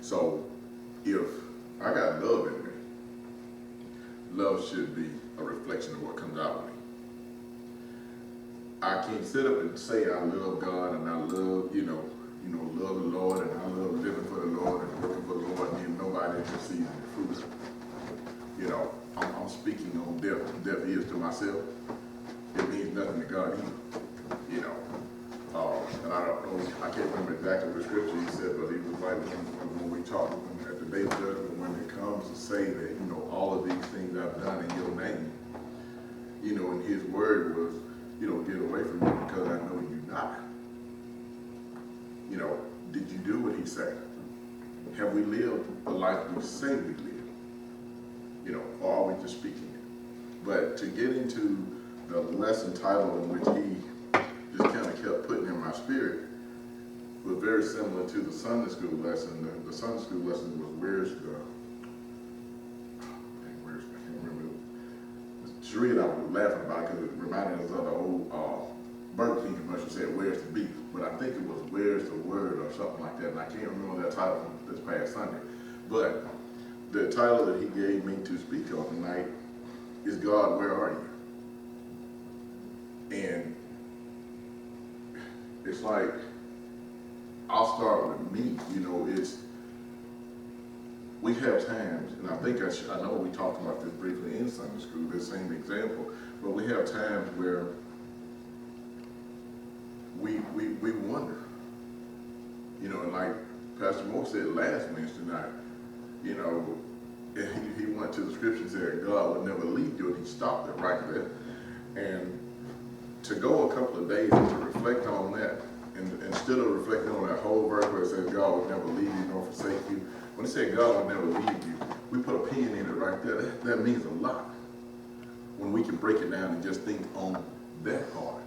So if I got love in me, love should be a reflection of what comes out of me. I can't sit up and say I love God and I love, love the Lord and I love living for the Lord and working for the Lord and nobody ever sees the fruit. I'm speaking on deaf ears to myself. It means nothing to God either. And I don't know, I can't remember exactly the scripture he said, but he was like when we talk at the day of judgment, when it comes to say that, all of these things I've done in your name, and his word was, get away from me because I know you not. Did you do what he said? Have we lived the life we say we live? Or are we just speaking it? But to get into the lesson title in which he just kind of kept putting in my spirit was very similar to the Sunday school lesson. The Sunday school lesson was I can't remember. Sheree and I were laughing about it because it reminded us of the old Burger King commercial said, "Where's the beef?" But I think it was "Where's the word?" or something like that. And I can't remember that title from this past Sunday. But the title that he gave me to speak on tonight is "God, Where Are You?" And it's like, I'll start with me. We have times, and I think I know we talked about this briefly in Sunday school, this same example, but we have times where we wonder, and like Pastor Moore said last Wednesday night, and he went to the scripture and said God would never leave you, and he stopped it right there. And to go a couple of days and to reflect on that, and instead of reflecting on that whole verse where it says God would never leave you nor forsake you, when it said God would never leave you, we put a pin in it right there. That means a lot when we can break it down and just think on that part.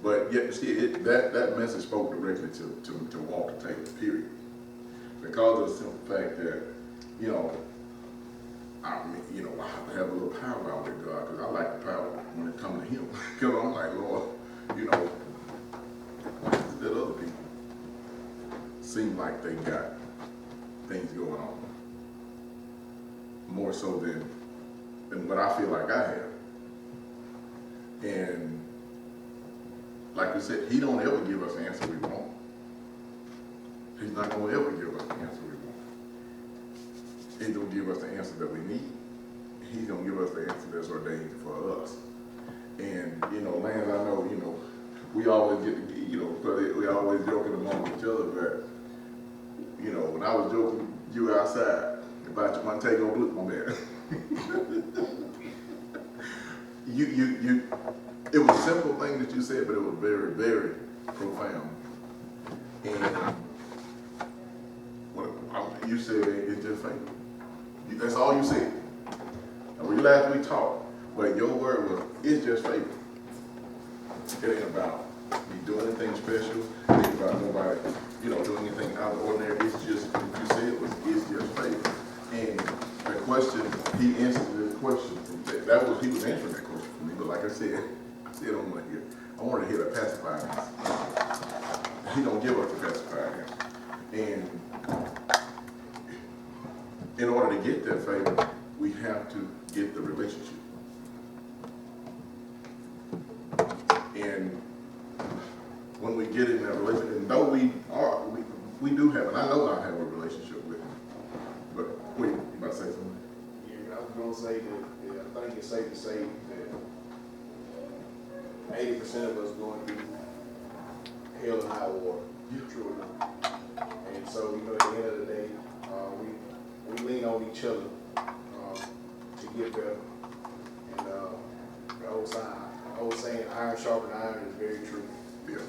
But yet, see, that message spoke directly to Walter Taylor, period. Because of the simple fact that, I have to have a little power out with God, because I like the power when it comes to him. Because I'm like, Lord, why is it that other people seem like they got things going on more so than what I feel like I have? And like we said, he don't ever give us the answer we want. He's not going to ever give us the answer we want. He don't give us the answer that we need. He's going to give us the answer that's ordained for us. And, Lance, I know, we always get, because we always joking among each other, but, when I was joking you outside about your Montego Blue, my man, it was a simple thing that you said, but it was very, very profound. And you said it's just faith. That's all you said. And we laughed, we talked, but your word was, it's just faith. It ain't about me doing anything special. It ain't about nobody, doing anything out of the ordinary. It's just, what you said was, it's just faith. And the question, he answered the question. He was answering that question for me. But like I said I want to hear the pacifier answer. He don't give us the pacifier answer. And in order to get that favor, we have to get the relationship. And when we get in that relationship, and though we do have, and I know I have a relationship with him, but wait, you about to say something? Yeah, I was going to say that I think it's safe to say that 80% of us going through hell and high water. Yeah. True enough. And so, at the end of the day, we lean on each other to get better. And the old saying, iron sharpened iron, is very true. Yeah.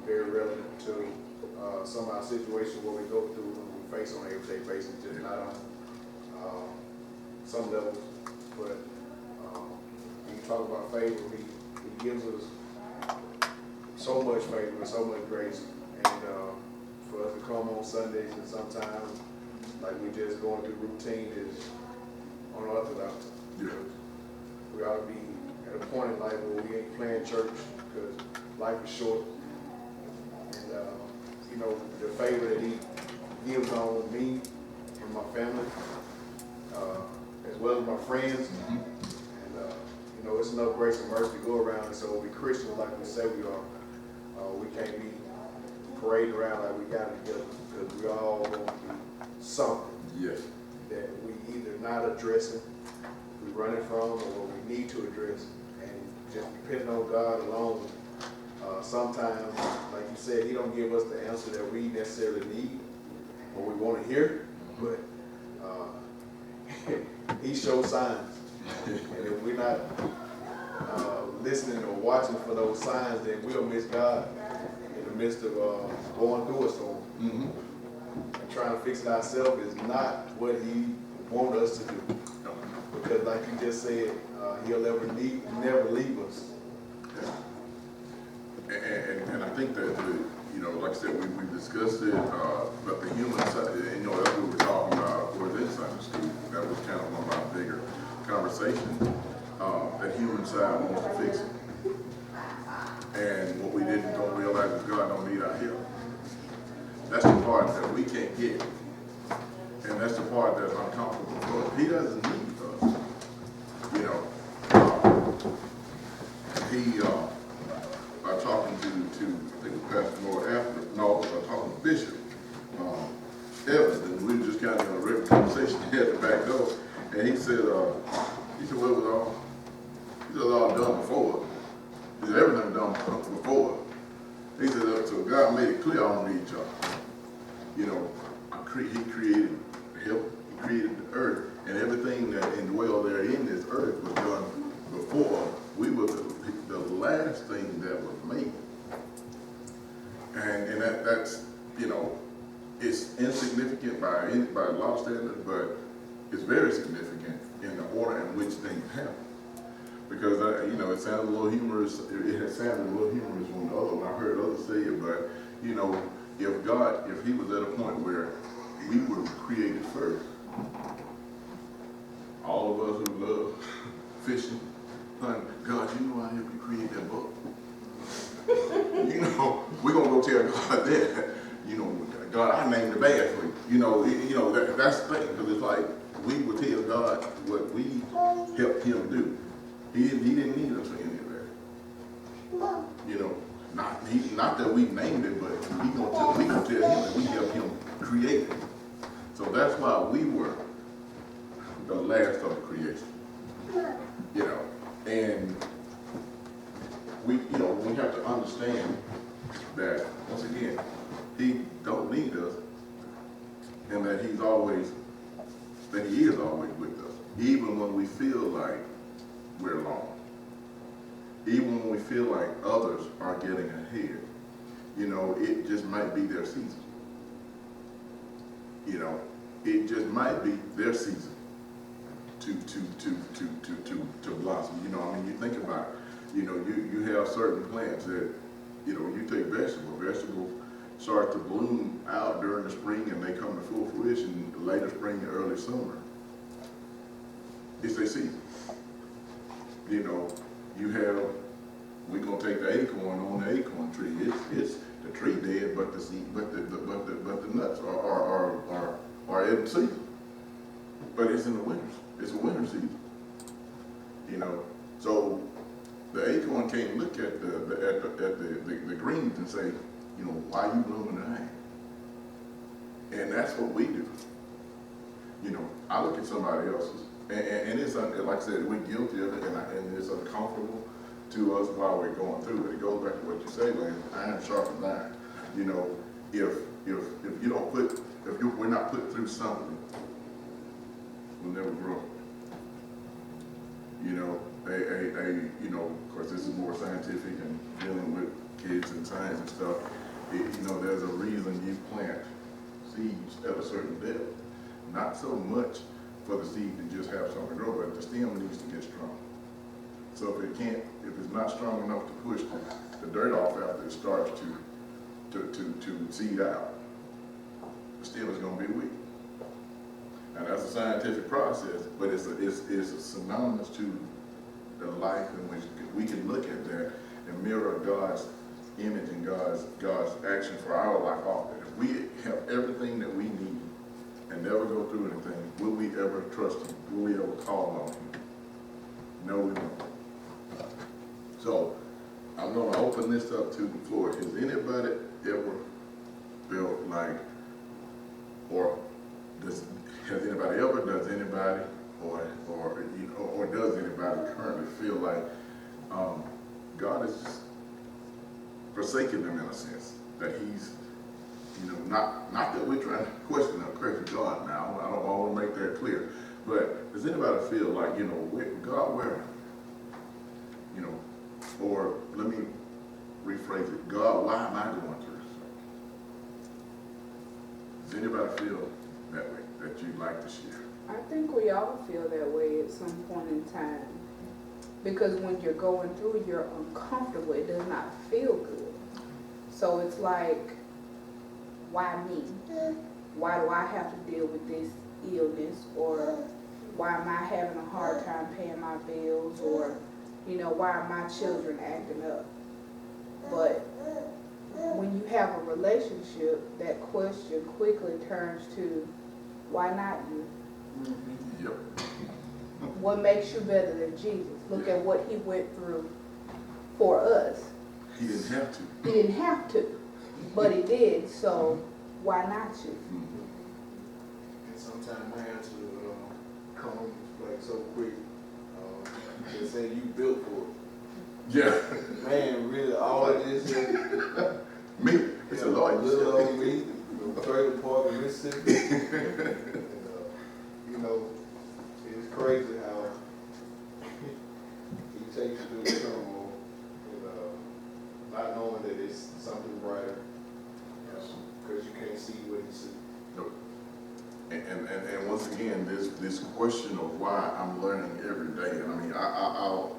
Very relevant to some of our situations where we go through and we face on an everyday basis, just not on some levels. But when you talk about favor, he gives us so much favor and so much grace. And for us to come on Sundays and sometimes, like we just going through routine, is unorthodox. Yeah. We ought to be at a point in life where we ain't playing church because life is short. And, the favor that he gives on me and my family, as well as my friends. And, you know, it's enough grace and mercy to go around. And so we Christians, like we say we are, we can't be parading around like we got it together, because we all going to be something Yes. that we either not addressing, we running from, or we need to address. And just depending on God alone, sometimes, like you said, He don't give us the answer that we necessarily need or we want to hear, but He shows signs. And if we're not listening or watching for those signs, then we'll miss God in the midst of going through a storm. Mm-hmm. And trying to fix it ourselves is not what He wants us to do. Because like you just said, He'll never leave us. And I think that, you know, like I said, we discussed it, but the human side, and, you know, that's what we're talking about for this Sunday school. That was kind of one of our bigger conversations. That human side wants to fix it. And what we don't realize is God don't need our help. That's the part that we can't get. And that's the part that's uncomfortable for us. He doesn't need us. You know, I'm talking to I think Pastor Lord after, no, I'm talking to Bishop Evans, and we were just kind of in a regular conversation at the back door, and he said, well, it was all done before. He said, everything done before. He said, so God made it clear I don't need y'all. You know, He created heaven, He created the earth, and everything that indwelled there in this earth was done before. We were the last thing that was made. And that's, you know, it's insignificant by a lot of standards, but it's very significant in the order in which things happen. Because, you know, it sounded a little humorous. It had sounded a little humorous when I heard others say it, but, you know, if He was at a point where we were created first, all of us who love fishing, God, you know I helped you create that boat. You know, we're going to go tell God that. You know, God, I named the bass for you. You know, that's the thing, because it's like we would tell God what we helped Him do. He didn't need us for any of that. You know, not that we named it, but we gonna tell Him that we helped Him create it. So that's why we were the last of the creation. You know, and we have to understand that once again, He don't need us, and that He is always with us, even when we feel like we're alone. Even when we feel like others are getting ahead, you know, it just might be their season. You know, it just might be their season to blossom. You know, I mean, you think about it, you know, you have certain plants that, you know, you take vegetables start to bloom out during the spring and they come to full fruition later spring and early summer. It's their season. You know, we're gonna take the acorn on the acorn tree. It's the tree dead, but the seed, but the nuts are in season. But it's in the winter. It's a winter season. You know, so the acorn can't look at the greens and say, you know, why you blooming tonight? And that's what we do. You know, I look at somebody else's, and it's like I said, we're guilty of it, and it's uncomfortable to us while we're going through it. It goes back to what you say, Lance, iron sharpens iron. You know, if you don't we're not put through something, we'll never grow. You know, you know, of course, this is more scientific and dealing with kids and science and stuff. You know, there's a reason you plant seeds at a certain depth. Not so much for the seed to just have something to grow, but the stem needs to get strong. So if it's not strong enough to push the dirt off after it starts to seed out, the stem is going to be weak. And that's a scientific process, but it's synonymous to the life in which we can look at that and mirror God's image and God's action for our life off. If we have everything that we need through anything, will we ever trust him? Will we ever call on him? No, we won't. So, I'm gonna open this up to the floor. Has anybody ever felt like, or does anybody, or does anybody currently feel like God is forsaking them in a sense? That he's, not that we're trying to question God now. I don't want to make that clear. But does anybody feel like, God, where? Or let me rephrase it. God, why am I going through this? Does anybody feel that way, that you'd like to share? I think we all feel that way at some point in time. Because when you're going through, you're uncomfortable. It does not feel good. So it's like, why me? Why do I have to deal with this illness? Or why am I having a hard time paying my bills? Or, why are my children acting up? But when you have a relationship, that question quickly turns to, why not you? Yep. What makes you better than Jesus? Look at what he went through for us. He didn't have to. He didn't have to, but he did, so why not you? And sometimes my answer comes like so quick. They say you built for it. Yeah. Man, really, all of this is Me. It's a lot. little old me, trailer park in Mississippi. It's crazy how he takes you through the turmoil, not knowing that it's something brighter, because you can't see what he sees. Nope. And once again, this question of why I'm learning every day. And I mean, I'll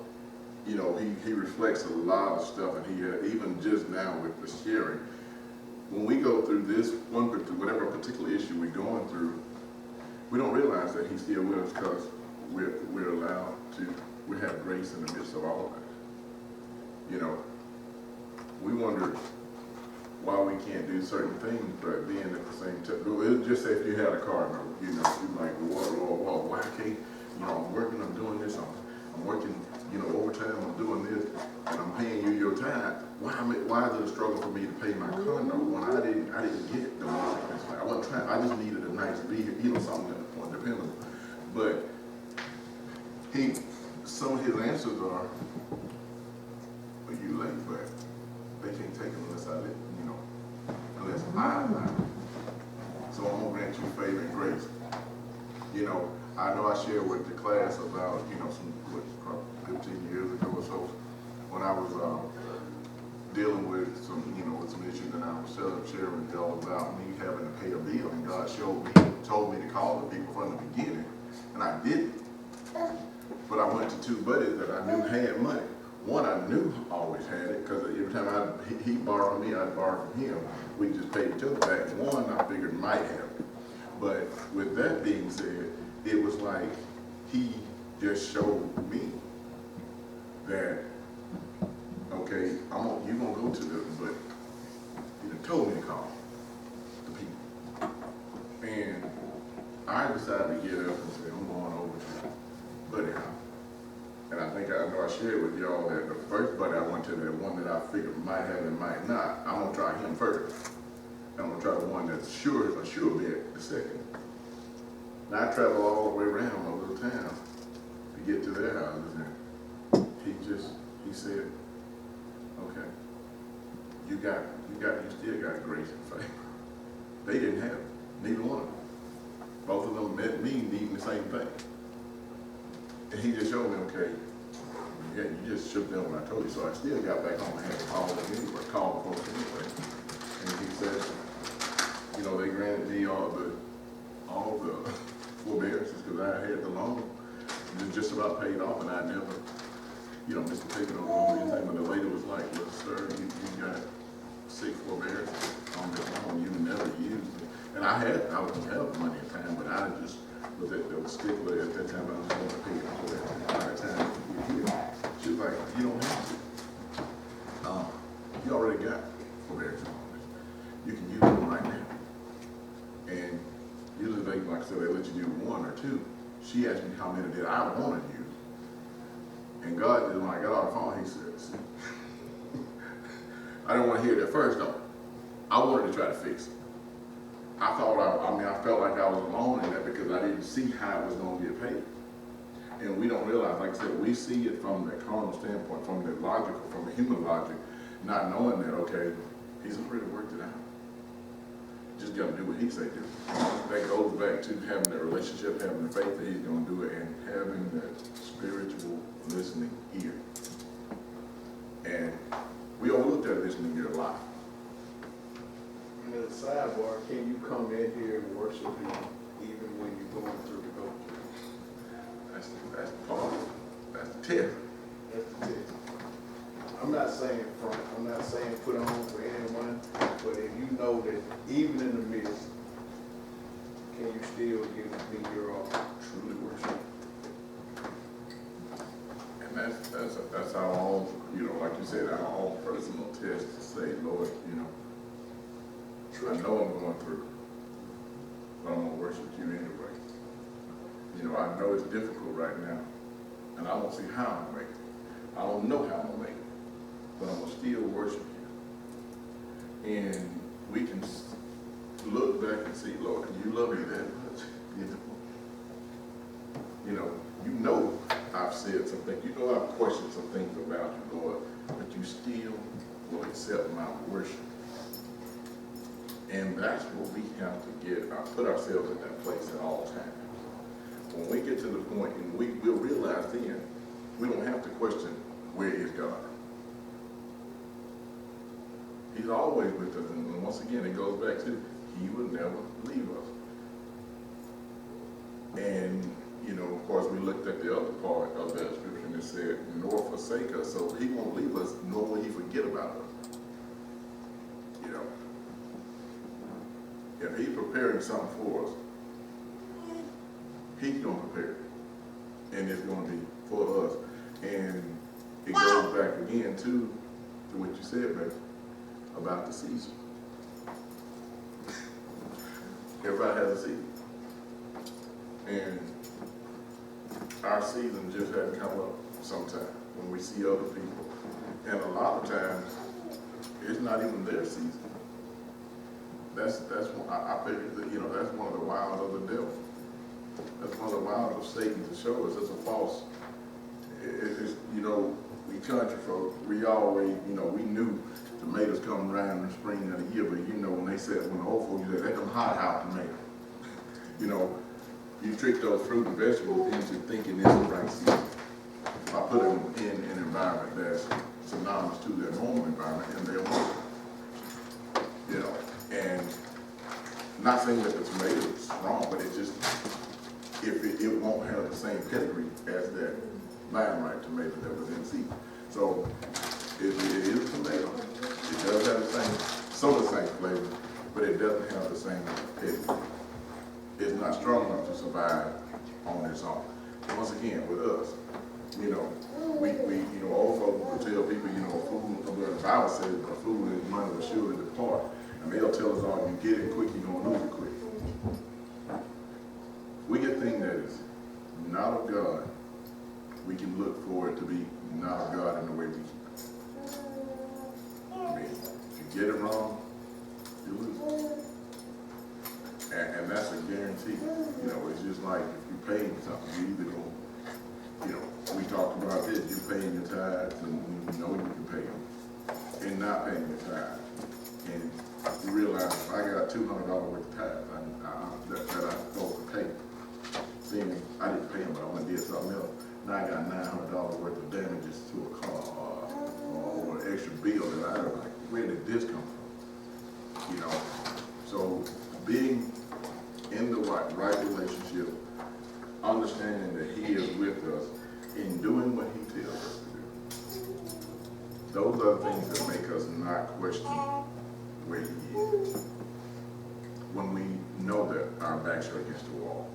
he reflects a lot of stuff, and he even just now with the sharing. When we go through this whatever particular issue we're going through, we don't realize that he's still with us because we're allowed to. We have grace in the midst of all of that. We wonder why we can't do certain things, but being at the same time. It's just say if you had a car note, you're like, well, why can't, I'm working, I'm doing this, I'm working, overtime, I'm doing this, and I'm paying you your time. Why is it a struggle for me to pay my car note when I didn't get the money? I wasn't trying, I just needed a nice vehicle, something dependable. But some of his answers are, well, you late, but they can't take it unless I live, unless I allow it. So I'm gonna grant you favor and grace. I know I shared with the class about, probably 15 years ago or so, when I was dealing with some issues that I was sharing with y'all about me having to pay a bill, and God told me to call the people from the beginning, and I didn't. But I went to two buddies that I knew had money. One I knew always had it, because every time he borrowed from me, I'd borrow from him. We just paid each other back. One I figured might have it. But with that being said, it was like he just showed me that, okay, you're gonna go to this, but he done told me to call the people. And I decided to get up and say, I'm going over to Buddy House. And I know I shared with y'all that the first buddy I went to, the one that I figured might have and might not, I'm gonna try him first. I'm gonna try the one that's a sure bet the second. Now I travel all the way around my little town to get to their houses, and he said, okay, you still got grace and favor. They didn't have it, neither one of them. Both of them met me needing the same thing. And he just showed me, okay, yeah, you just shook them when I told you. So I still got back home and had to call them anyway, call the folks anyway. And he said, they granted me all the forbearances because I had the loan. It was just about paid off, and I never, missed a payment on the loan or anything. But the lady was like, well, sir, you got 6 forbearances on this loan. You never used it. And I was going to have the money at the time, but I just was a stickler at that time. I was going to pay it for that entire time. She was like, you don't have to. You already got forbearance on this. You can use them right now. And usually like I said, they let you do one or two. She asked me how many did I want to use. And God, when I got off the phone, he said, I didn't want to hear it at first, though. I wanted to try to fix it. I felt like I was alone in that because I didn't see how it was going to get paid. And we don't realize, like I said, we see it from the carnal standpoint, from the logical, from the human logic, not knowing that, okay, he's already worked it out. Just got to do what he say do. That goes back to having that relationship, having the faith that he's going to do it, and having that spiritual listening ear. And we overlook that listening ear a lot. And as a sidebar, can you come in here and worship him even when you're going through the go through? That's the part. That's the tip. That's the test. I'm not saying front, I'm not saying put on for anyone, but if you know that even in the midst, can you still give me your all? Truly worship. And that's our own, like you said, our own personal test to say, Lord, I know I'm going through, but I'm going to worship you anyway. I know it's difficult right now, and I don't see how I'm going to make it. I don't know how I'm going to make it, but I'm going to still worship you. And we can look back and see, Lord, you love me that much. I've said some things. I've questioned some things about you, Lord, but you still will accept my worship. And that's what we have to put ourselves in that place at all times. When we get to the point, and we'll realize then, we don't have to question, where is God? He's always with us, and once again, it goes back to, he will never leave us. And, of course, we looked at the other part of that scripture, and it said, nor forsake us, so he won't leave us, nor will he forget about us. If he's preparing something for us, he's going to prepare it. And it's going to be for us. And it goes back again to what you said, baby, about the season. Everybody has a season. And our season just hasn't come up sometimes when we see other people. And a lot of times, it's not even their season. That's one, I figure that, that's one of the wiles of the devil. That's one of the wiles of Satan to show us it's a false. It's we country folk, we always, we knew tomatoes come around in the spring of the year, but when they said, when the old folks said, they come hot out tomatoes. You trick those fruit and vegetables into thinking it's the right season. By putting them in an environment that's synonymous to their normal environment, and they'll work. And not saying that the tomato is wrong, but it just, it won't have the same pedigree as that limelight tomato that was in seed. So it is a tomato. It does have some of the same flavor, but it doesn't have the same pedigree. It's not strong enough to survive on its own. Once again, with us, we old folks will tell people, food, the Bible says, a fool and money will surely depart. And they'll tell us, you get it quick, you're going to lose it quick. We get things that is not of God, we can look for it to be not of God in the way we keep it. If you get it wrong, you lose it. And that's a guarantee. It's just like if you're paying something, you either going, we talked about this, you're paying your tithes and you know you can pay them, and not paying your tithes. And you realize if I got $200 worth of tithes that I'm supposed to pay, seeing I didn't pay them, but I went and did something else, now I got $900 worth of damages to a car or an extra bill that I was like, where did this come from? So being in the right relationship, understanding that he is with us in doing what he tells us to do. Those are the things that make us not question where he is. When we know that our backs are against the wall.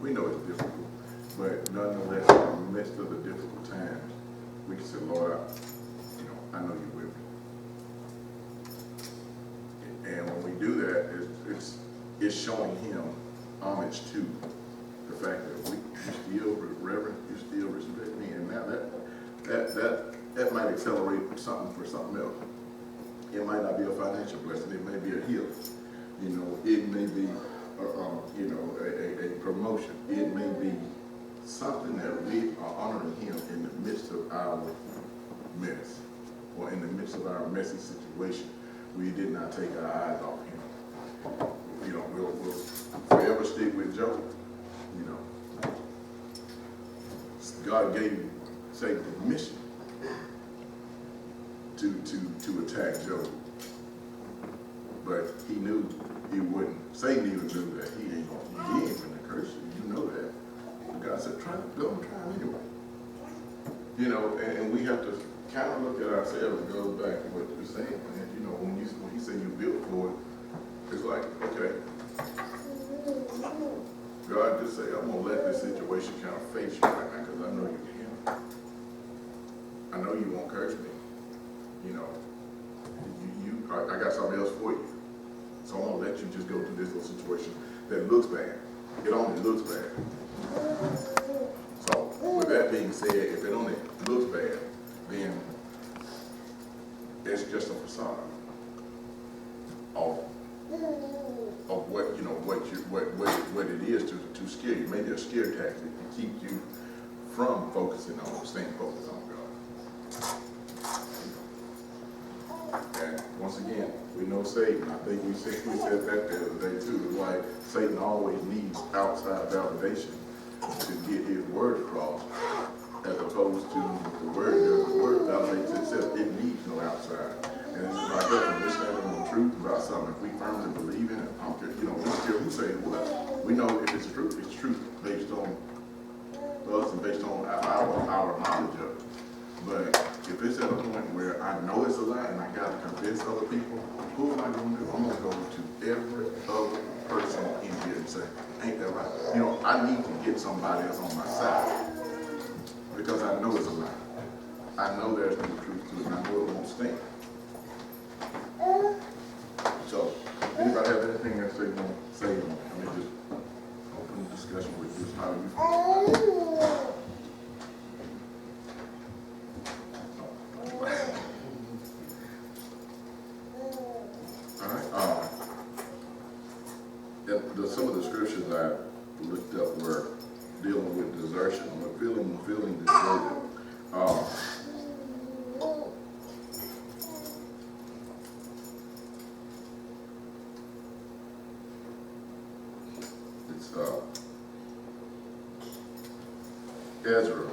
We know it's difficult, but nonetheless, in the midst of the difficult times, we can say, Lord, I know you're with me. And when we do that, it's showing him homage to the fact that you still reverend, you still respect me, and now that might accelerate something for something else. It might not be a financial blessing, it may be a healing. You know, it may be, a promotion. It may be something that we are honoring him in the midst of our mess, or in the midst of our messy situation. We did not take our eyes off him. You know, we'll forever stick with Job. You know, God gave Satan permission to attack Job, but he knew he wouldn't. Satan even knew that he ain't gonna curse you. You know that. But God said, go and try him anyway. You know, and we have to kind of look at ourselves. It goes back to what you're saying. And you know, when he said you built for it, it's like, okay, God just say, I'm gonna let this situation kind of face you right now because I know you can. I know you won't curse me. You know, I got something else for you. So I'm gonna let you just go through this little situation that looks bad. It only looks bad. So with that being said, if it only looks bad, then it's just a facade of what you know what it is to scare you. Maybe a scare tactic to keep you from focusing on staying focused on God. And once again, we know Satan. I think we said that the other day too. Like Satan always needs outside validation to get his word across, as opposed to the word validates itself. It needs no outside. And it's like us, when we're standing on the truth about something, if we firmly believe in it, I don't care, you know, we still who say what. We know if it's truth based on us and based on our knowledge of it. But if it's at a point where I know it's a lie and I got to convince other people, who am I going to do? I'm going to go to every other person in here and say, ain't that right? You know, I need to get somebody else on my side because I know it's a lie. I know there's no truth to it and I know it won't stand. So, anybody have anything else they want to say? I mean, just open the discussion with just how you feel. Some of the scriptures I looked up were dealing with desertion, or feeling deserted. It's Ezra. It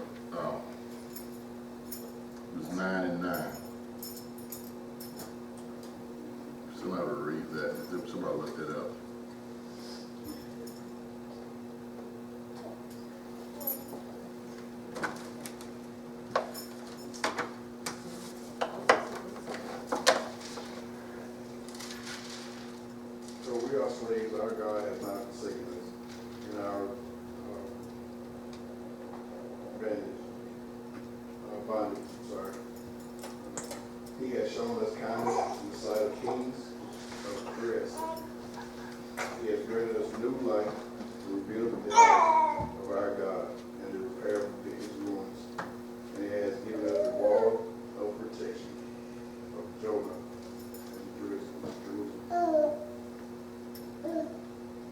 was 9:9. Somebody read that. Somebody look that up. We are slaves. Our God has not forsaken us in our bondage. He has shown us kindness in the sight of kings of the rest. He has granted us new life to rebuild the temple of our God and to repair his ruins. And he has given us the wall of protection of Jonah and Jerusalem.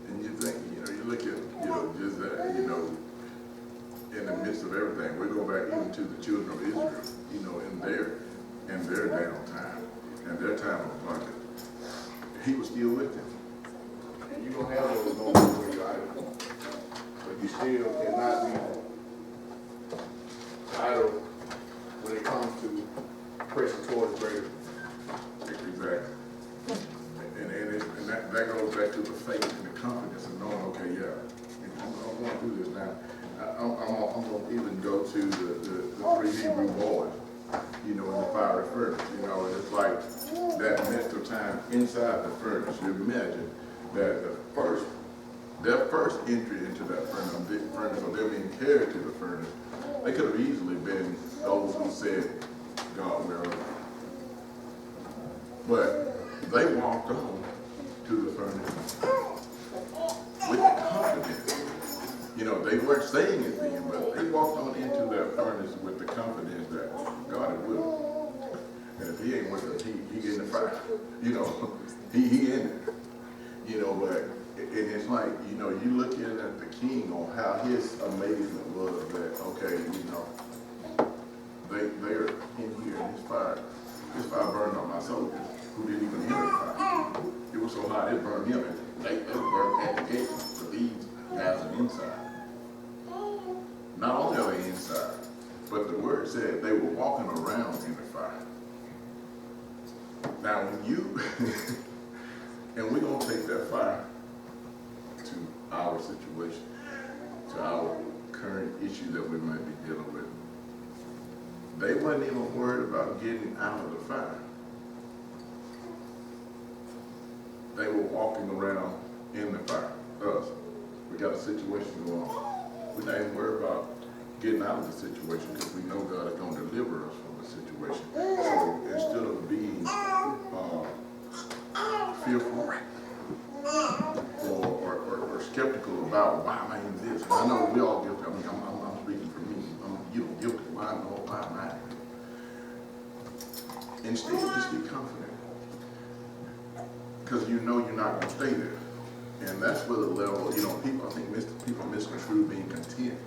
And you think, you look at, just that, in the midst of everything, we go back even to the children of Israel, in their downtime, and their time of abundance. He was still with them. You're going to have those moments where you're idle, but you still cannot be idle when it comes to pressing towards greater. Exactly. And that goes back to the faith and the confidence of knowing, okay, I'm going to do this now. I'm going to even go to the 3 Hebrew boys, in the fiery furnace. And it's like that midst of time inside the furnace. You imagine that their first entry into that furnace, or them being carried to the furnace, they could have easily been those who said, God will. But they walked on to the furnace with the confidence They weren't saying it then, but they walked on into that furnace with the confidence that God is with them. And if he ain't with us, he in the fire. You know, he in it. You know, but and it's like, you know, you looking at the king on how his amazement was that, okay, you know, they're in here in this fire. This fire burned on my soldiers who didn't even enter the fire. It was so hot it burned them. They were burned at the gate, but these guys are inside. Not only are they inside, but the word said they were walking around in the fire. Now when you, and we're going to take that fire to our situation, to our current issue that we might be dealing with. They weren't even worried about getting out of the fire. They were walking around in the fire. Us, we got a situation going on. We're not even worried about getting out of the situation because we know God is going to deliver us from the situation. So instead of being fearful or skeptical about why am I in this, and I know we all guilty. I mean, I'm speaking for me. I'm guilty. Why am I? Instead, just be confident. Because you know you're not going to stay there. And that's where the level, you know, people, I think people misconstrue being content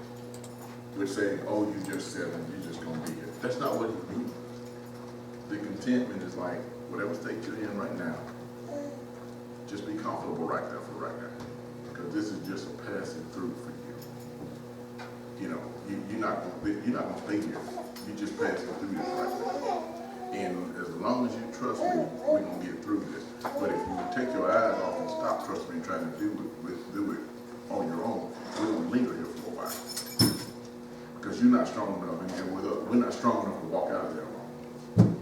with saying, oh, you just said it, you're just going to be here. That's not what he means. The contentment is like, whatever state you're in right now, just be comfortable right there for right now. Because this is just a passing through for you. You know, you're not going to stay here. You're just passing through this right now. And as long as you trust me, we're going to get through this. But if you take your eyes off and stop trusting me and trying to do it on your own, we're going to linger here for a while. Because you're not strong enough, and we're not strong enough to walk out of there alone.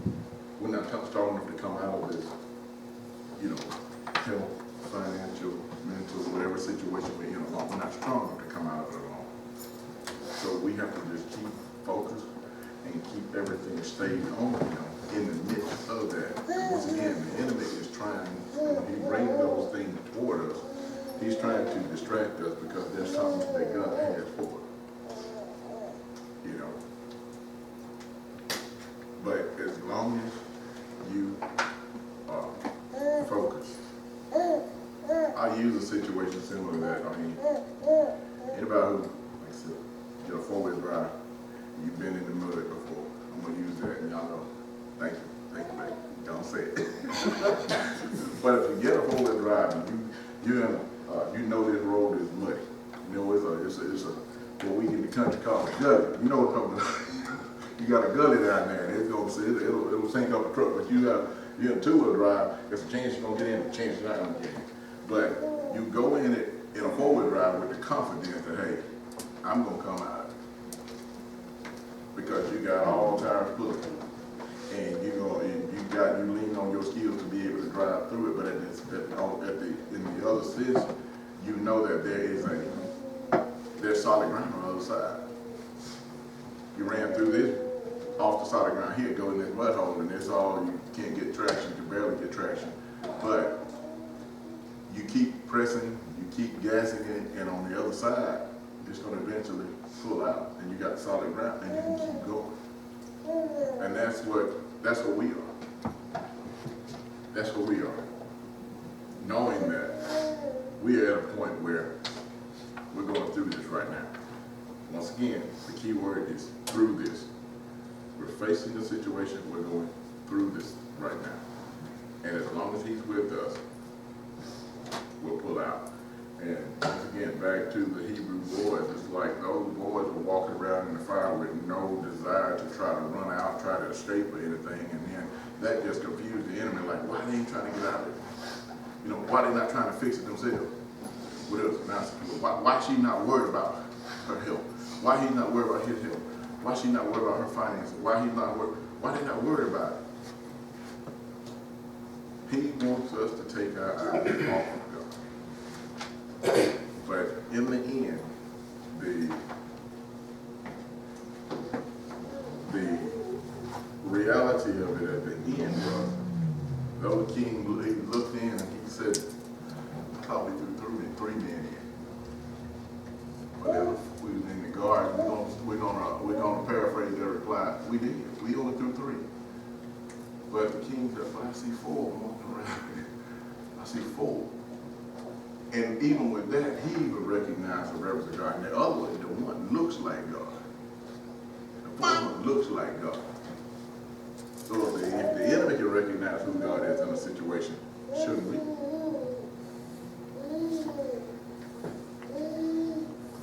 We're not strong enough to come out of this, you know, health, financial, mental, whatever situation we're in alone. We're not strong enough to come out of it alone. So we have to just keep focused and keep everything stayed on him in the midst of that. And once again, the enemy is trying, when he brings those things toward us, he's trying to distract us because there's something that God has for us. You know. But as long as you are focused, I use a situation similar to that. I mean, anybody who, like I said, get a four-wheel drive, you've been in the mud before. I'm going to use that, and y'all know. Thank you, baby. Don't say it. But if you get a four-wheel drive, and you know this road is muddy. You know it's a what we in the country call a gully. You know what I'm talking about. You got a gully down there, and it'll sink up the truck. But you're in two-wheel drive. There's a chance you're gonna get in, a chance you're not gonna get in. But you go in it in a four-wheel drive with the confidence that, hey, I'm gonna come out because you got all tires full, and you lean on your skills to be able to drive through it. But in the other sense, you know that there's solid ground on the other side. You ran through this off the solid ground here, go in this mud hole, and it's all you can't get traction. You can barely get traction, but you keep pressing, you keep gassing it, and on the other side, it's going to eventually pull out, and you got solid ground, and you can keep going. And that's what we are. That's what we are. Knowing that we are at a point where we're going through this right now. Once again, the key word is through this. We're facing the situation, we're going through this right now. And as long as he's with us, we'll pull out. And once again, back to the Hebrew boys, it's like those boys were walking around in the fire with no desire to try to run out, try to escape or anything, and then that just confused the enemy, like, why they ain't trying to get out of it? You know, why they not trying to fix it themselves? What else? Why she not worried about her health? Why he not worried about his health? Why she not worried about her finances? Why they not worried about it? He wants us to take our eyes off of God. But in the end, the reality of it at the end was, though the king looked in and he said, probably threw three men in. But but I see four walking around. I see four. And even with that, he even recognized the reverence of God. And the other one, the one looks like God. The fourth one looks like God. So if the enemy can recognize who God is in a situation, shouldn't we?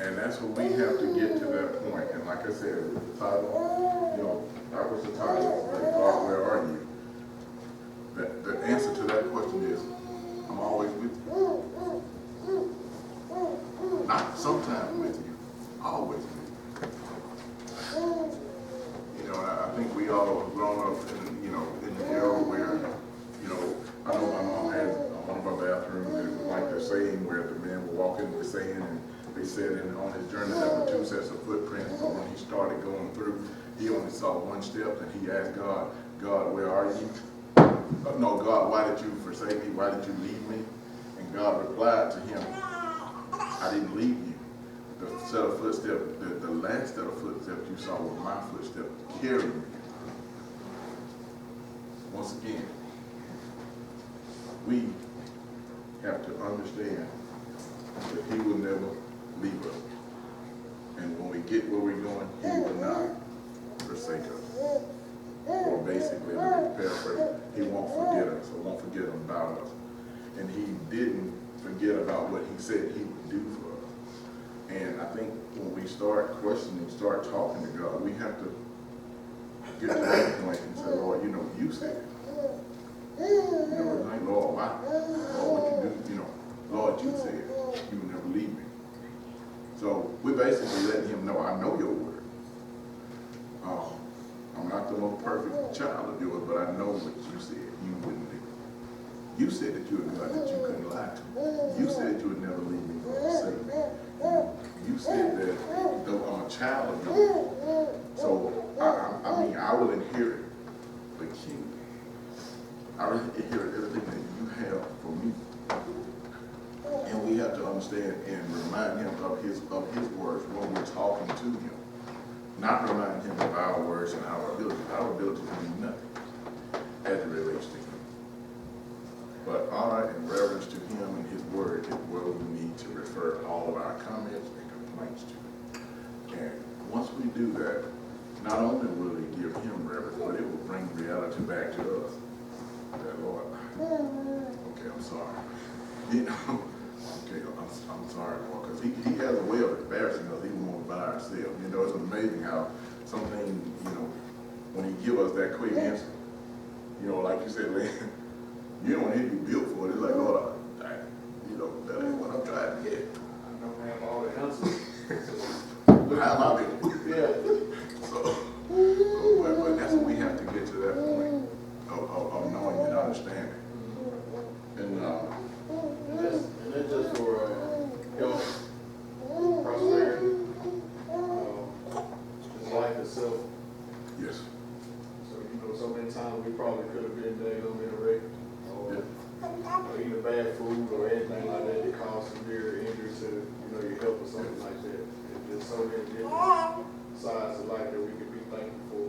And that's what we have to get to that point. And like I said, with the title, you know, that was the title, like, God, where are you? The answer to that question is, I'm always with you. Not sometimes with you, always with you. You know, I think we all have grown up in, you know, in the era where, you know, I know my mom had one of our bathrooms, it was like the saying where the men were walking the saying, and they said on his journey there were 2 sets of footprints, but when he started going through, he only saw 1 step, and he asked God, God, where are you? No, God, why did you forsake me? Why did you leave me? And God replied to him, I didn't leave you. The set of footsteps, the last set of footsteps you saw were my footsteps carrying you. Once again, we have to understand that he will never leave us. And when we get where we're going, he will not forsake us. Or basically, let me paraphrase, he won't forget us or won't forget about us. And he didn't forget about what he said he would do for us. And I think when we start questioning, start talking to God, we have to get to that point and say, Lord, you know, you said it. You know, it's like, Lord, why? Lord, what you do? You know, Lord, you said you will never leave me. So we're basically letting him know, I know your word. I'm not the most perfect child of yours, but I know what you said you wouldn't do. You said that you were God that you couldn't lie to. You said you would never leave me nor forsake me. You said that though I'm a child of yours, so I mean, I will inherit the kingdom. I will inherit everything that you have for me. And we have to understand and remind him of his words when we're talking to him. Not remind him of our words and our abilities. Our abilities mean nothing as it relates to him. But honor and reverence to him and his word is where we need to refer all of our comments and complaints to. And once we do that, not only will it give him reverence, but it will bring reality back to us. That Lord, okay, I'm sorry. You know, okay, I'm sorry, Lord, because he has a way of embarrassing us even when we're by ourselves. You know, it's amazing how something, you know, when he give us that quick answer, you know, like you said, Lynn, you don't need to be built for it. It's like, Lord, you know, that ain't what I'm trying to get. I don't have all the answers. How am I built? Yeah. But that's what we have to get to that point of knowing and understanding. And that's just for health, prosperity, life itself. yes, So, you know, so many times we probably could have been there in a wreck or eating bad food or anything like that that caused severe injury to, you know, your health or something like that. It's just so many different sides of life that we could be thankful for.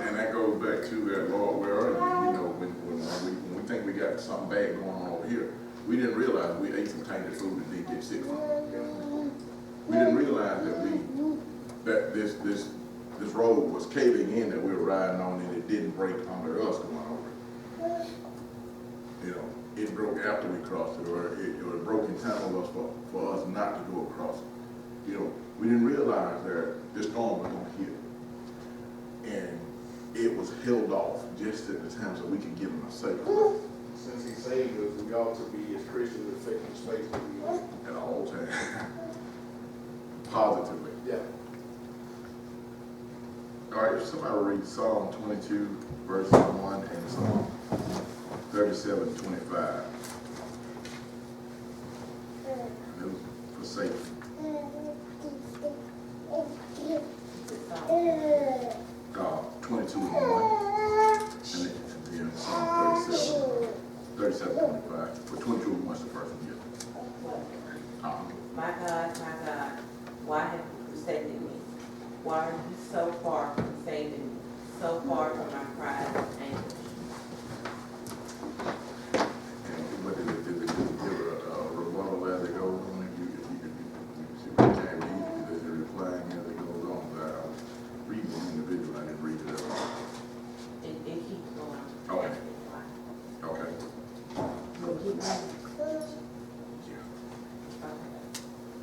and that goes back to that, Lord, where are you? You know, when we think we got something bad going on over here, we didn't realize we ate some tainted food and didn't get sick from it. We didn't realize that this road was caving in that we were riding on, and it didn't break under us going over it. You know, it broke after we crossed it, or it broke in time of us for us not to go across it. You know, we didn't realize that this storm was going to hit, and it was held off just at the time so we could get in a safe place. Since he saved us, we ought to be, as Christians, affecting space that we live At all times. Positively. in. Yeah. All right, if somebody read Psalm 22, verse 1, and Psalm 37, 25. And it was for safety. God, 22 and 1. And then Psalm 37, 25. For 22 and 1 is the first one, yeah. My God, why have you forsaken me? Why are you so far from saving me, so far from my cries of anguish?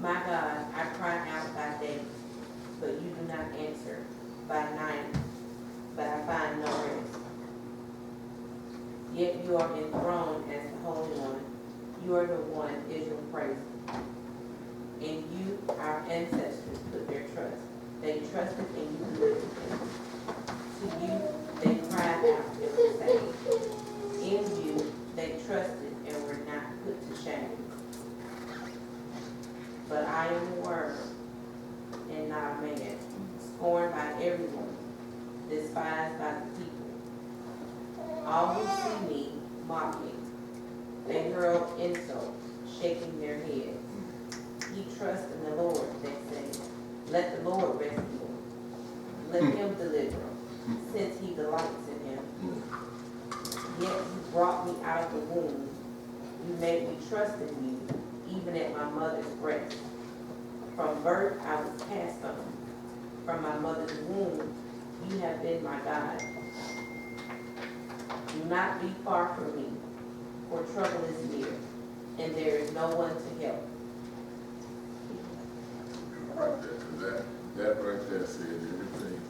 My God, I cry out by day, but you do not answer. By night, but I find no rest. Yet you are enthroned as the Holy One. You are the one Israel praises. In you, our ancestors put their trust. They trusted and you delivered them. To you, they cried out and were saved. In you, they trusted and were not put to shame. But I am a worm and not a man, scorned by everyone, despised by the people. All who see me mock me. They hurl insults, shaking their heads. He trusts in the Lord, they say. Let the Lord rescue him. Let him deliver him, since he delights in him. Yet you brought me out of the womb. You made me trust in you, even at my mother's breast. From birth I was cast on. From my mother's womb, you have been my God. Do not be far from me, for trouble is near, and there is no one to help. Right there, 'cause that right there said everything.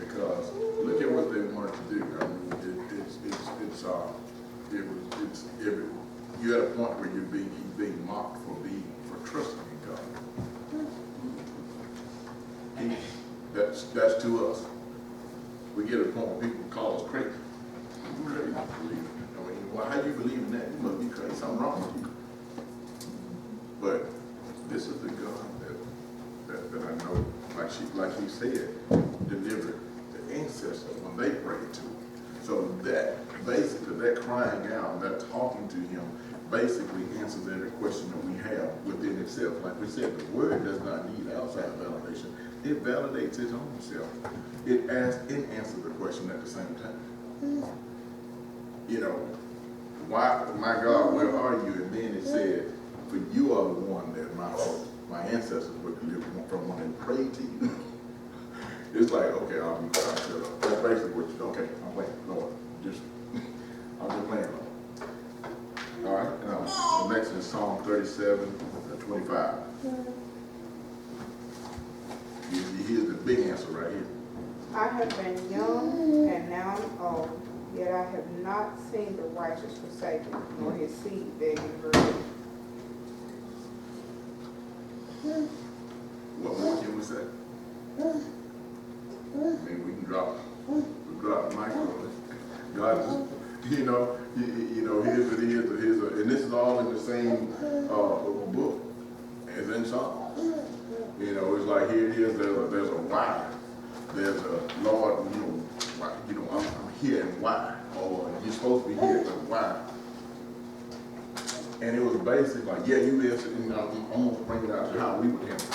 Because look at what they wanted to do. I mean, you're at a point where you're being mocked for trusting in God. That's to us. We get a point where people call us crazy. You really don't believe it. I mean, well, how you believe in that? You must be crazy. Something wrong with you. But this is the God that I know, like she said, delivered the ancestors when they prayed to him. So that basically, that crying out, that talking to him, basically answers every question that we have within itself. Like we said, the word does not need outside validation. It validates its own self. It answers the question at the same time. You know, why, my God, where are you? And then it said, for you are the one that my ancestors were delivered from when they prayed to you. It's like, okay, I'll be quiet, shut up. That's basically what you, okay, I'm playing, Lord. I'm just playing, Lord. All right, the next is Psalm 37:25. Here's the big answer right here. I have been young and now I'm old, yet I have not seen the righteous forsaken, nor his seed begging bread. What more can we say? I mean, we can drop the mic on it. God just, here's and this is all in the same book as in Psalm. It's like here it is. There's a why. There's a Lord. I'm here and why, or you're supposed to be here, but why? And it was basically like, yeah, you did, and I'm gonna bring it out to how we would handle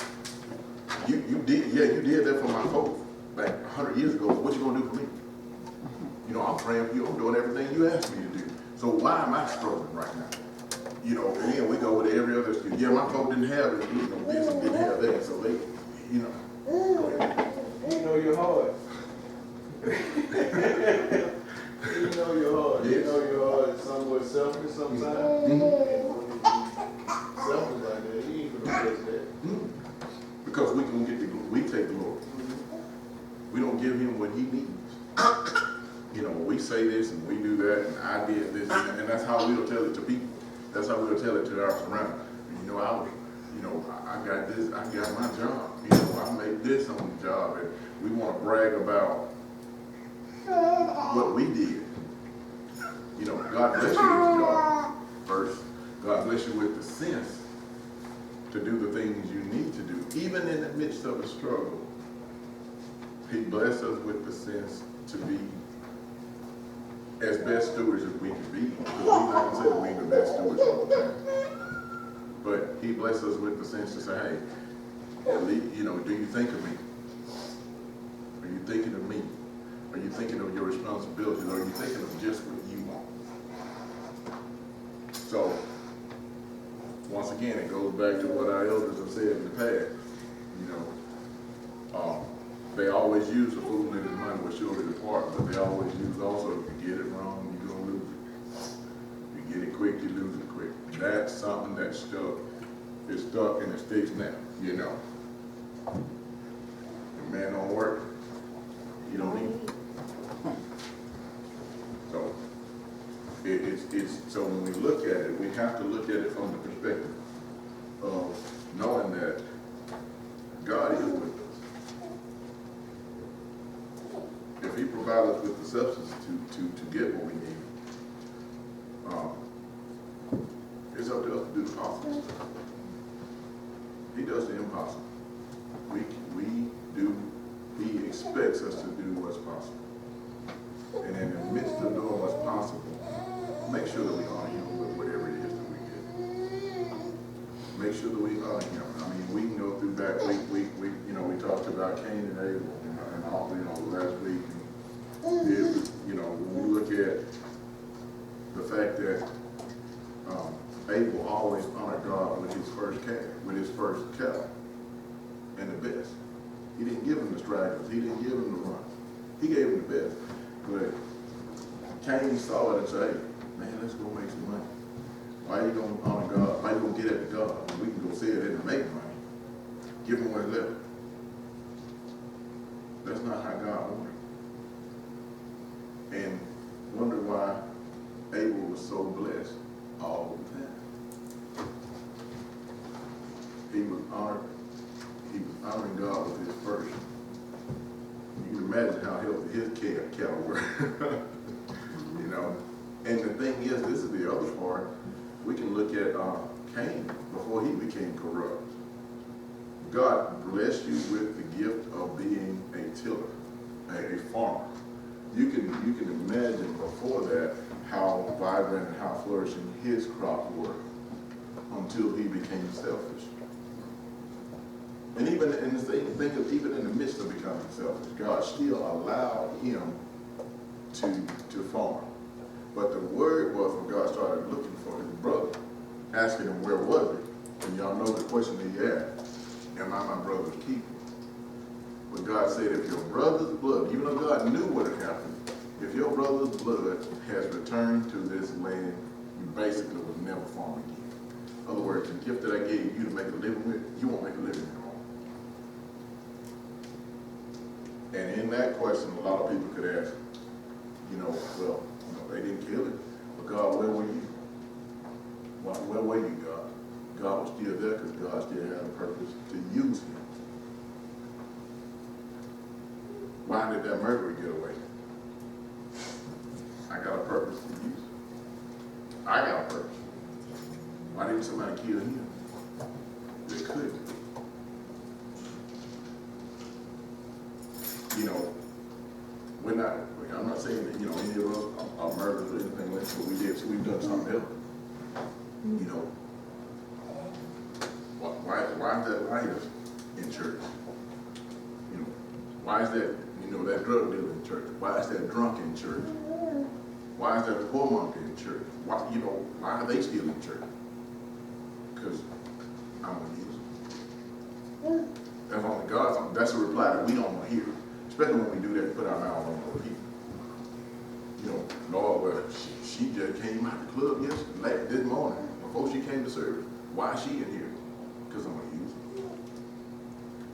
it. You did that for my folks back 100 years ago. What you gonna do for me? I'm praying for you. I'm doing everything you asked me to do. So why am I struggling right now? And then we go with every other excuse. Yeah, my folks didn't have it. This and didn't have that. So they, go ahead. You know you're hard. You know you're hard. Yes. You know you're hard. It's somewhat selfish sometimes. Selfish like that. You ain't gonna fix that. Because we take the Lord. We don't give him what he needs. We say this and we do that, and I did this, and that's how we'll tell it to people. That's how we'll tell it to our surroundings. I got this, I got my job. I made this on the job, and we want to brag about what we did. God bless you with your job first. God bless you with the sense to do the things you need to do, even in the midst of a struggle. He blessed us with the sense to be as best stewards as we can be. Because we're not going to say that we're the best stewards all the time. But he blessed us with the sense to say, hey, do you think of me? Are you thinking of me? Are you thinking of your responsibilities? Or are you thinking of just what you want? So, once again, it goes back to what our elders have said in the past. They always use the fool and his money will surely depart, but they always use also, if you get it wrong, you're going to lose it. If you get it quick, you lose it quick. That's something that stuck it's stuck and it sticks now, you know. The man don't work, you don't eat. So, so when we look at it, we have to look at it from the perspective of knowing that God is with us. If he provides us with the substance to get what we need, it's up to us to do the possible. He does the impossible. He expects us to do what's possible. And in the midst of doing what's possible, make sure that we honor him with whatever it is that we get. Make sure that we honor him. I mean, we can go through back, we talked about Cain and Abel and all, last week. And when we look at the fact that Abel always honored God with his first cattle, and the best. He didn't give him the stragglers. He didn't give him the runs. He gave him the best. But Cain saw it and said, hey, man, let's go make some money. Why are you going to honor God? Why are you going to get at the God? We can go sell it and make money. Give him what's left. That's not how God wanted it. And wonder why Abel was so blessed all the time. He was honoring God with his first. You can imagine how healthy his cattle were. And the thing is, this is the other part. We can look at Cain before he became corrupt. God blessed you with the gift of being a tiller, a farmer. You can imagine before that how vibrant and how flourishing his crops were until he became selfish. And even in even in the midst of becoming selfish, God still allowed him to farm. But the word was when God started looking for his brother, asking him where was he? And y'all know the question that he asked, am I my brother's keeper? But God said, if your brother's blood, even though God knew what had happened, if your brother's blood has returned to this land, you basically will never farm again. In other words, the gift that I gave you to make a living with, you won't make a living anymore. And in that question, a lot of people could ask, they didn't kill it, but God, where were you? Where were you, God? God was still there because God still had a purpose to use him. Why did that murderer get away? I got a purpose to use him. I got a purpose. Why didn't somebody kill him? They couldn't. I'm not saying that, any of us are murderers or anything like that, but we've done something else. Why is that lighter in church? Why is that, that drug dealer in church? Why is that drunk in church? Why is that a whoremonger in church? Why are they still in church? Because I'm going to use them. That's only God. That's a reply that we don't want to hear. Especially when we do that, put our mouth on other people. Lord, well, she just came out the club this morning, before she came to service. Why is she in here? Because I'm going to use her.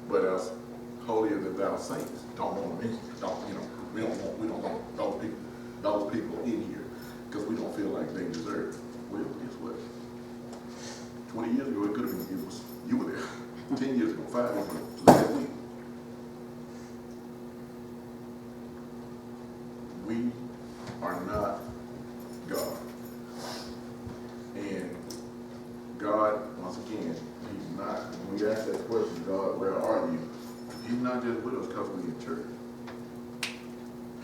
But us, holier than thou saints, don't want to mention it. We don't want those people in here because we don't feel like they deserve it. Well, guess what? 20 years ago, it could have been you were there. 10 years ago, 5 years ago, last week. We are not God. And God, once again, he's not, when we ask that question, God, where are you? He's not just with us because we're in church.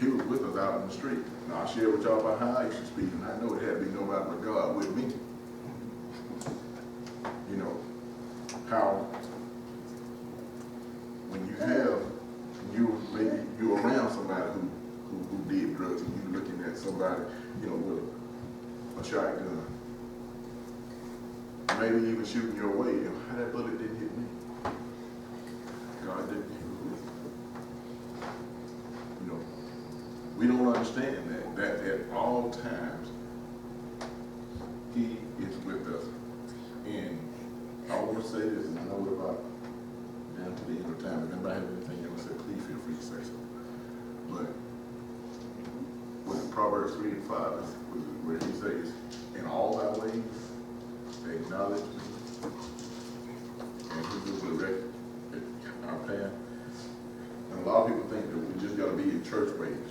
He was with us out in the street. Now, I shared with y'all about how I used to speak, and I know it had to be nobody but God with me. How when you're around somebody who did drugs, and you're looking at somebody, with a shotgun, maybe even shooting your way, how that bullet didn't hit me. God didn't hit me. We don't understand that at all times he is with us. And I want to say this, and I know we're about down to the end of time. If anybody have anything you want to say, please feel free to say so. But with Proverbs 3 and 5, where he says, in all thy ways, acknowledge me, and he will direct our path. And a lot of people think that we just got to be in church ways.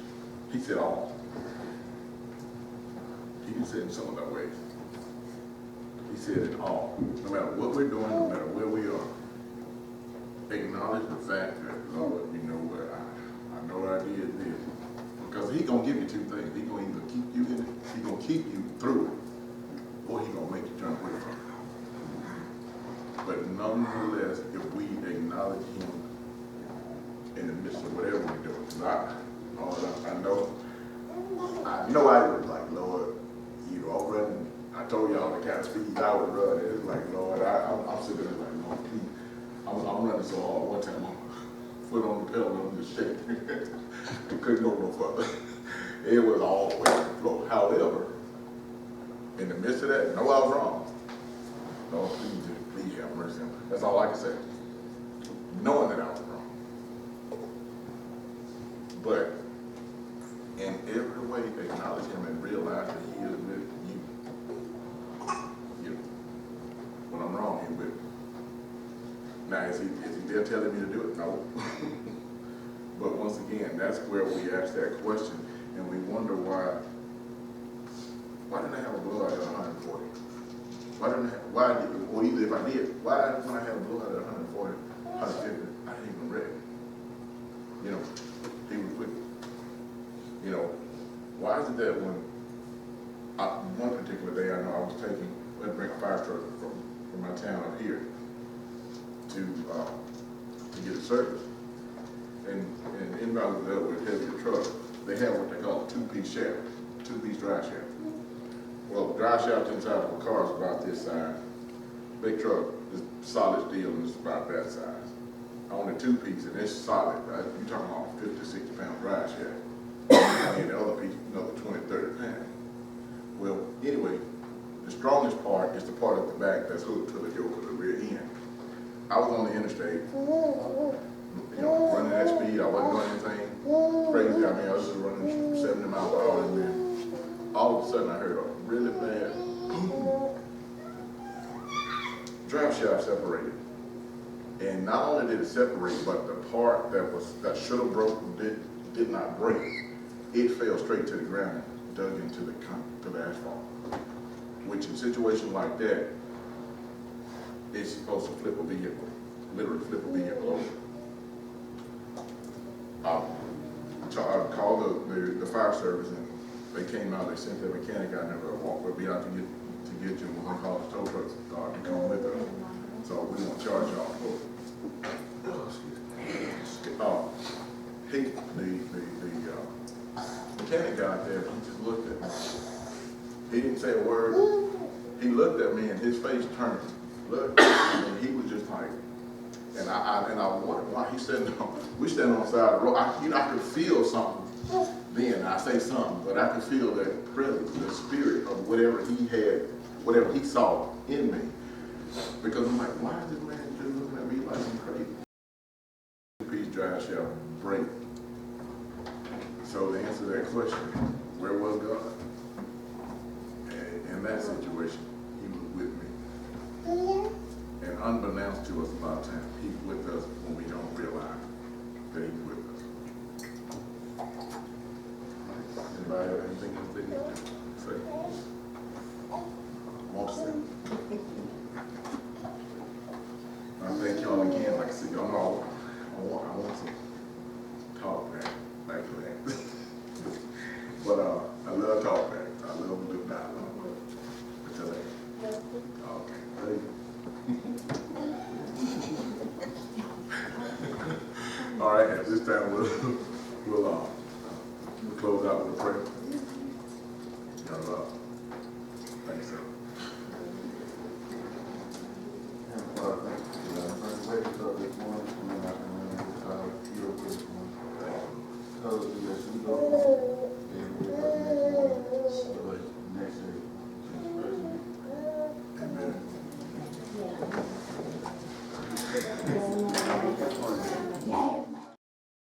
He said all. He didn't say in some of our ways. He said it all. No matter what we're doing, no matter where we are, acknowledge the fact that, Lord, you know what, I know I did this. Because he's going to give you two things. He's going to either keep you in it, he's going to keep you through it, or he's going to make you turn away from it. But nonetheless, if we acknowledge him in the midst of whatever we're doing, because I know I was like, Lord, you know, I'm running. I told y'all the kind of speed I would run. It's like, Lord, I'm sitting there like, Lord, please. I'm running so hard. One time, my foot on the pedal, I'm just shaking. I couldn't go no further. It was all the way to the floor. However, in the midst of that, I know I was wrong. Lord, please have mercy. That's all I can say. Knowing that I was wrong. But in every way, acknowledge him and realize that he is with you. When I'm wrong, he's with me. Now, is he there telling me to do it? No. But once again, that's where we ask that question, and we wonder why didn't I have a blowout at 140? Or either if I did, why when I had a blowout at 140, 150, I didn't even wreck? You know, he was with me. You know, why is it that when one particular day I know I was went to bring a fire truck from my town up here to get it serviced, and inbound with heavier truck, they have what they call a two-piece shaft, two-piece drive shaft. Well, the drive shaft inside of a car is about this size. Big truck is solid steel and it's about that size. On the two-piece, and it's solid, right? You're talking about 50, 60 pound drive shaft. And the other piece, another 20, 30 pounds. Well, anyway, the strongest part is the part at the back that's hooked to the yoke of the rear end. I was on the interstate, you know, running that speed. I wasn't doing anything crazy. I mean, I was just running 70 miles per hour, and then all of a sudden I heard a really bad drive shaft separated. And not only did it separate, but the part that should have broken did not break. It fell straight to the ground and dug into the asphalt. Which in a situation like that, it's supposed to flip a vehicle, literally flip a vehicle over. I called the fire service, and they came out. They sent their mechanic out there to walk with me out to get you. We're gonna call the tow truck to come with us. So we won't charge y'all for it. The mechanic guy out there, he just looked at me. He didn't say a word. He looked at me and his face turned. Look, and he was just like, and I wondered why he said no. We standing on the side of the road. I could feel something. Then I say something, but I could feel that presence, the spirit of whatever he had, whatever he saw in me. Because I'm like, why is this man just looking at me like I'm crazy? Piece drive shaft break. So to answer that question, where was God? In that situation, he was with me. And unbeknownst to us a lot of times, he's with us when we don't realize that he's with us. Anybody have anything else they need to say? Want to say? I thank y'all again. Like I said, y'all know I want some talk back to that. But I love talk back. I love a little dialogue. Until then. Okay. Thank you. All right, at this time we'll close out with a prayer. Thanks, sir. Thank you.